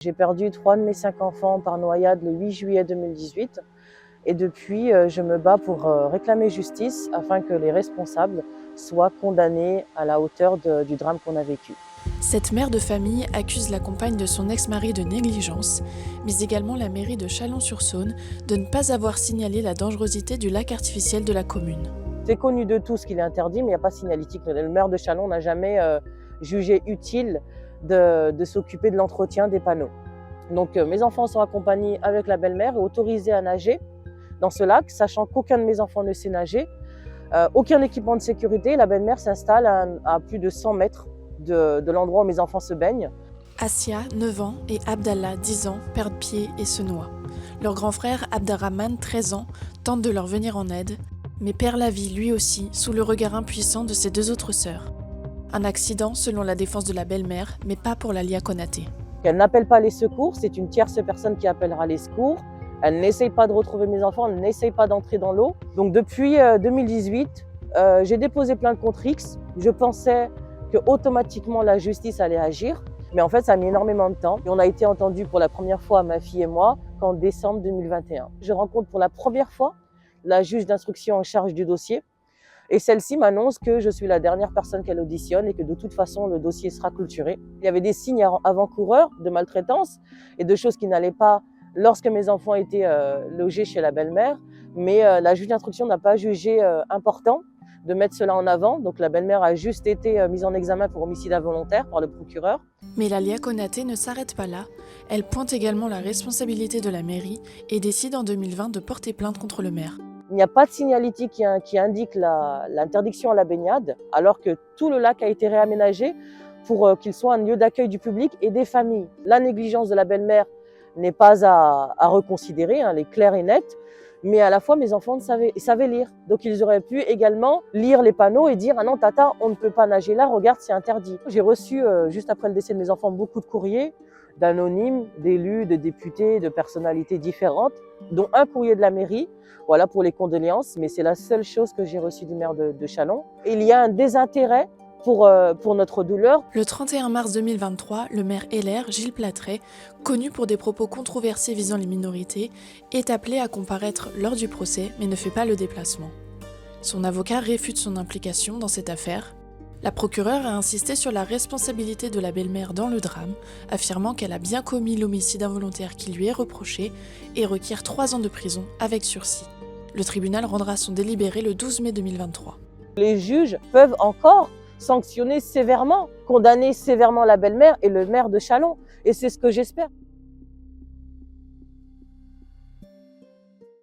J'ai perdu 3 de mes 5 enfants par noyade le 8 juillet 2018 et depuis, je me bats pour réclamer justice afin que les responsables soient condamnés à la hauteur du drame qu'on a vécu. Cette mère de famille accuse la compagne de son ex-mari de négligence, mais également la mairie de Chalon-sur-Saône de ne pas avoir signalé la dangerosité du lac artificiel de la commune. C'est connu de tous qu'il est interdit, mais il n'y a pas de signalétique. Le maire de Chalon n'a jamais jugé utile de s'occuper de l'entretien des panneaux. Donc mes enfants sont accompagnés avec la belle-mère et autorisés à nager dans ce lac, sachant qu'aucun de mes enfants ne sait nager. Aucun équipement de sécurité, la belle-mère s'installe à plus de 100 mètres de l'endroit où mes enfants se baignent. Assia, 9 ans, et Abdallah, 10 ans, perdent pied et se noient. Leur grand frère, Abderrahmane, 13 ans, tente de leur venir en aide, mais perd la vie lui aussi sous le regard impuissant de ses 2 autres sœurs. Un accident selon la défense de la belle-mère, mais pas pour Lalia Konaté. Elle n'appelle pas les secours, c'est une tierce personne qui appellera les secours. Elle n'essaye pas de retrouver mes enfants, elle n'essaye pas d'entrer dans l'eau. Donc depuis 2018, j'ai déposé plainte contre X. Je pensais que automatiquement la justice allait agir, mais en fait ça a mis énormément de temps. Et on a été entendus pour la première fois, ma fille et moi, qu'en décembre 2021. Je rencontre pour la première fois la juge d'instruction en charge du dossier. Et celle-ci m'annonce que je suis la dernière personne qu'elle auditionne et que de toute façon, le dossier sera clôturé. Il y avait des signes avant-coureurs de maltraitance et de choses qui n'allaient pas lorsque mes enfants étaient logés chez la belle-mère. Mais la juge d'instruction n'a pas jugé important de mettre cela en avant. Donc la belle-mère a juste été mise en examen pour homicide involontaire par le procureur. Mais Lalia Konaté ne s'arrête pas là. Elle pointe également la responsabilité de la mairie et décide en 2020 de porter plainte contre le maire. Il n'y a pas de signalétique qui indique l'interdiction à la baignade, alors que tout le lac a été réaménagé pour qu'il soit un lieu d'accueil du public et des familles. La négligence de la belle-mère n'est pas à reconsidérer, elle est claire et nette, mais à la fois mes enfants savaient lire. Donc ils auraient pu également lire les panneaux et dire « Ah non, tata, on ne peut pas nager là, regarde, c'est interdit ». J'ai reçu, juste après le décès de mes enfants, beaucoup de courriers d'anonymes, d'élus, de députés, de personnalités différentes, dont un courrier de la mairie, voilà, pour les condoléances, mais c'est la seule chose que j'ai reçue du maire de Chalon. Et il y a un désintérêt pour notre douleur. Le 31 mars 2023, le maire LR, Gilles Platret, connu pour des propos controversés visant les minorités, est appelé à comparaître lors du procès, mais ne fait pas le déplacement. Son avocat réfute son implication dans cette affaire. La procureure a insisté sur la responsabilité de la belle-mère dans le drame, affirmant qu'elle a bien commis l'homicide involontaire qui lui est reproché et requiert 3 ans de prison avec sursis. Le tribunal rendra son délibéré le 12 mai 2023. Les juges peuvent encore sanctionner sévèrement, condamner sévèrement la belle-mère et le maire de Chalon. Et c'est ce que j'espère.